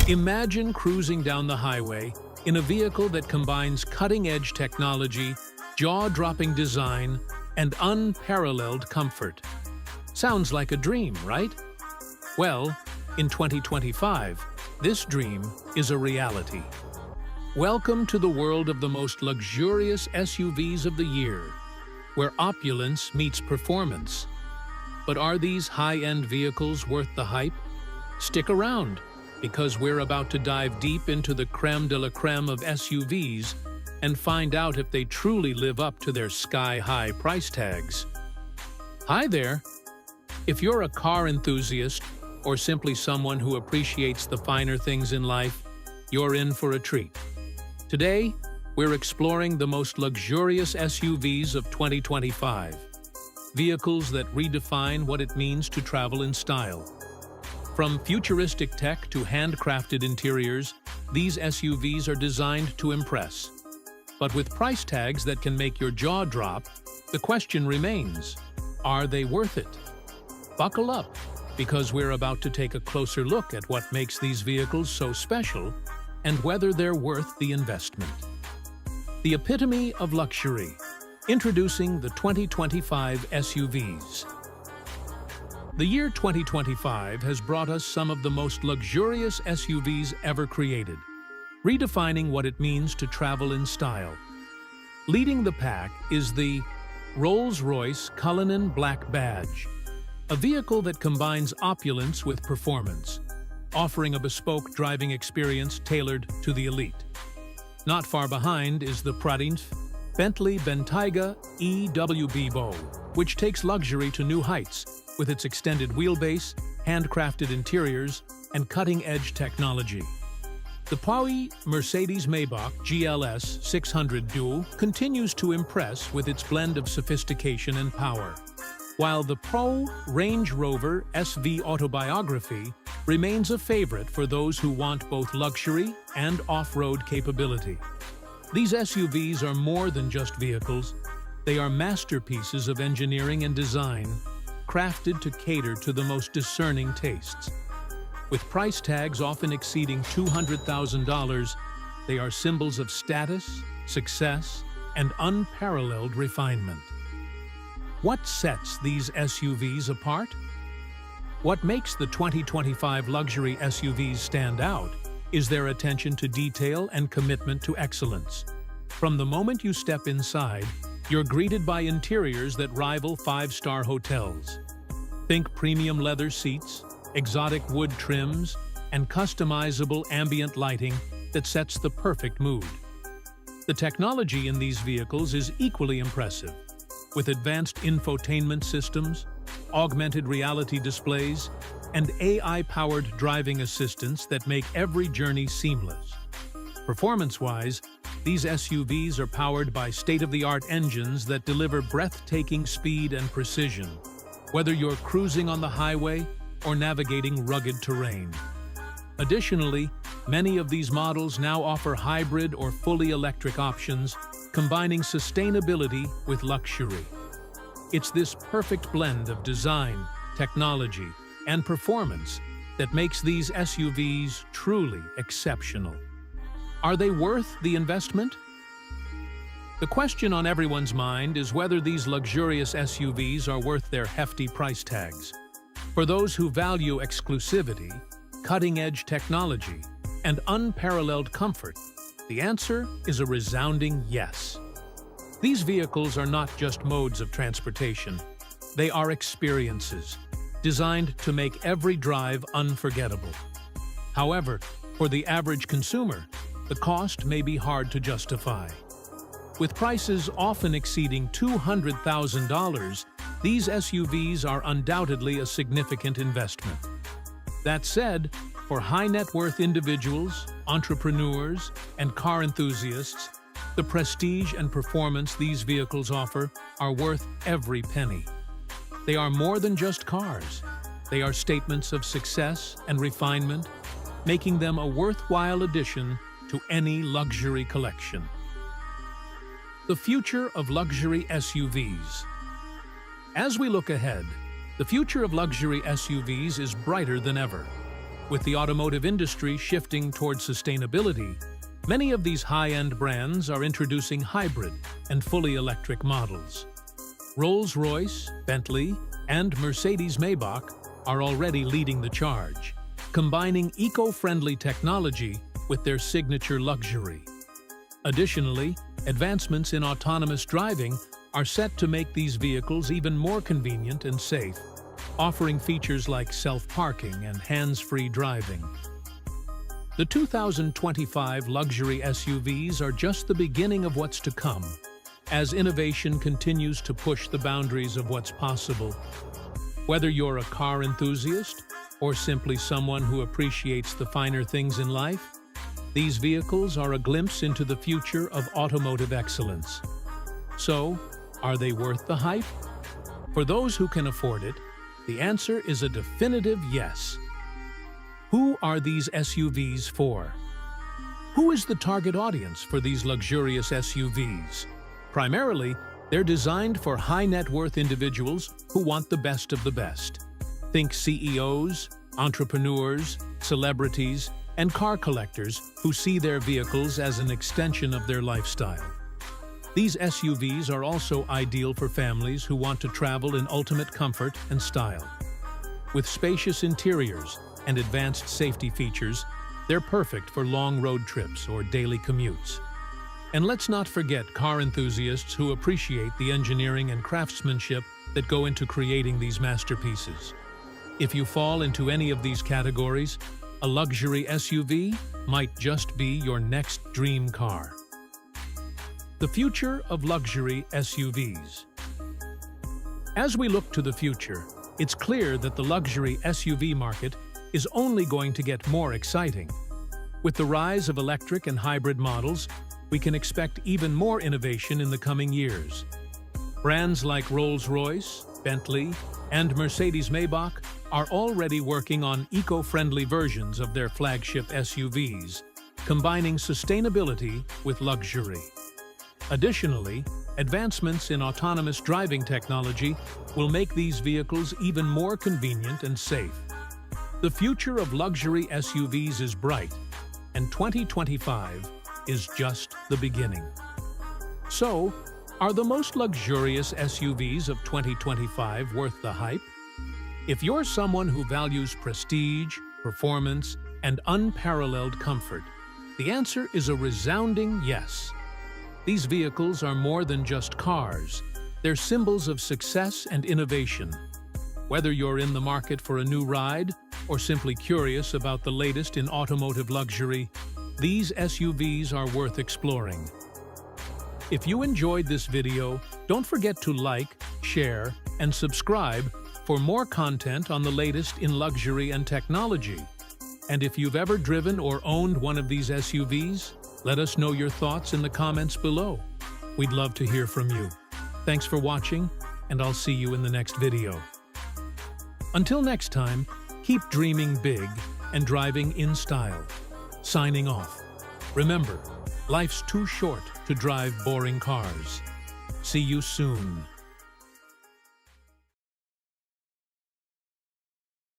Imagine cruising down the highway in a vehicle that combines cutting-edge technology, jaw-dropping design, and unparalleled comfort. Sounds like a dream, right? Well, in 2025, this dream is a reality. Welcome to the world of the most luxurious SUVs of the year, where opulence meets performance. But are these high-end vehicles worth the hype? Stick around, because we're about to dive deep into the crème de la crème of SUVs and find out if they truly live up to their sky-high price tags. Hi there! If you're a car enthusiast or simply someone who appreciates the finer things in life, you're in for a treat. Today, we're exploring the most luxurious SUVs of 2025. Vehicles that redefine what it means to travel in style. From futuristic tech to handcrafted interiors, these SUVs are designed to impress. But with price tags that can make your jaw drop, the question remains, are they worth it? Buckle up, because we're about to take a closer look at what makes these vehicles so special and whether they're worth the investment. The epitome of luxury. Introducing the 2025 SUVs. The year 2025 has brought us some of the most luxurious SUVs ever created, redefining what it means to travel in style. Leading the pack is the Rolls-Royce Cullinan Black Badge, a vehicle that combines opulence with performance, offering a bespoke driving experience tailored to the elite. Not far behind is the Triumph Bentley Bentayga EWB Bow, which takes luxury to new heights with its extended wheelbase, handcrafted interiors, and cutting-edge technology. The Pau Mercedes-Maybach GLS 600 Duo continues to impress with its blend of sophistication and power, while the Pro Range Rover SV Autobiography remains a favorite for those who want both luxury and off-road capability. These SUVs are more than just vehicles. They are masterpieces of engineering and design, crafted to cater to the most discerning tastes. With price tags often exceeding $200,000, they are symbols of status, success, and unparalleled refinement. What sets these SUVs apart? What makes the 2025 luxury SUVs stand out is their attention to detail and commitment to excellence. From the moment you step inside, you're greeted by interiors that rival five-star hotels. Think premium leather seats, exotic wood trims, and customizable ambient lighting that sets the perfect mood. The technology in these vehicles is equally impressive, with advanced infotainment systems, augmented reality displays, and AI-powered driving assistants that make every journey seamless. Performance-wise, these SUVs are powered by state-of-the-art engines that deliver breathtaking speed and precision, whether you're cruising on the highway or navigating rugged terrain. Additionally, many of these models now offer hybrid or fully electric options, combining sustainability with luxury. It's this perfect blend of design, technology, and performance that makes these SUVs truly exceptional. Are they worth the investment? The question on everyone's mind is whether these luxurious SUVs are worth their hefty price tags. For those who value exclusivity, cutting-edge technology, and unparalleled comfort, the answer is a resounding yes. These vehicles are not just modes of transportation. They are experiences, designed to make every drive unforgettable. However, for the average consumer, the cost may be hard to justify. With prices often exceeding $200,000, these SUVs are undoubtedly a significant investment. That said, for high-net-worth individuals, entrepreneurs, and car enthusiasts, the prestige and performance these vehicles offer are worth every penny. They are more than just cars. They are statements of success and refinement, making them a worthwhile addition to any luxury collection. The future of luxury SUVs. As we look ahead, the future of luxury SUVs is brighter than ever. With the automotive industry shifting towards sustainability, many of these high-end brands are introducing hybrid and fully electric models. Rolls-Royce, Bentley, and Mercedes-Maybach are already leading the charge, combining eco-friendly technology with their signature luxury. Additionally, advancements in autonomous driving are set to make these vehicles even more convenient and safe, offering features like self-parking and hands-free driving. The 2025 luxury SUVs are just the beginning of what's to come, as innovation continues to push the boundaries of what's possible. Whether you're a car enthusiast or simply someone who appreciates the finer things in life, these vehicles are a glimpse into the future of automotive excellence. So, are they worth the hype? For those who can afford it, the answer is a definitive yes. Who are these SUVs for? Who is the target audience for these luxurious SUVs? Primarily, they're designed for high-net-worth individuals who want the best of the best. Think CEOs, entrepreneurs, celebrities, and car collectors who see their vehicles as an extension of their lifestyle. These SUVs are also ideal for families who want to travel in ultimate comfort and style. With spacious interiors and advanced safety features, they're perfect for long road trips or daily commutes. And let's not forget car enthusiasts who appreciate the engineering and craftsmanship that go into creating these masterpieces. If you fall into any of these categories, a luxury SUV might just be your next dream car. The future of luxury SUVs. As we look to the future, it's clear that the luxury SUV market is only going to get more exciting. With the rise of electric and hybrid models, we can expect even more innovation in the coming years. Brands like Rolls-Royce, Bentley, and Mercedes-Maybach are already working on eco-friendly versions of their flagship SUVs, combining sustainability with luxury. Additionally, advancements in autonomous driving technology will make these vehicles even more convenient and safe. The future of luxury SUVs is bright, and 2025 is just the beginning. So, are the most luxurious SUVs of 2025 worth the hype? If you're someone who values prestige, performance, and unparalleled comfort, the answer is a resounding yes. These vehicles are more than just cars. They're symbols of success and innovation. Whether you're in the market for a new ride or simply curious about the latest in automotive luxury, these SUVs are worth exploring. If you enjoyed this video, don't forget to like, share, and subscribe for more content on the latest in luxury and technology. And if you've ever driven or owned one of these SUVs, let us know your thoughts in the comments below. We'd love to hear from you. Thanks for watching, and I'll see you in the next video. Until next time, keep dreaming big and driving in style. Signing off. Remember, life's too short to drive boring cars. See you soon.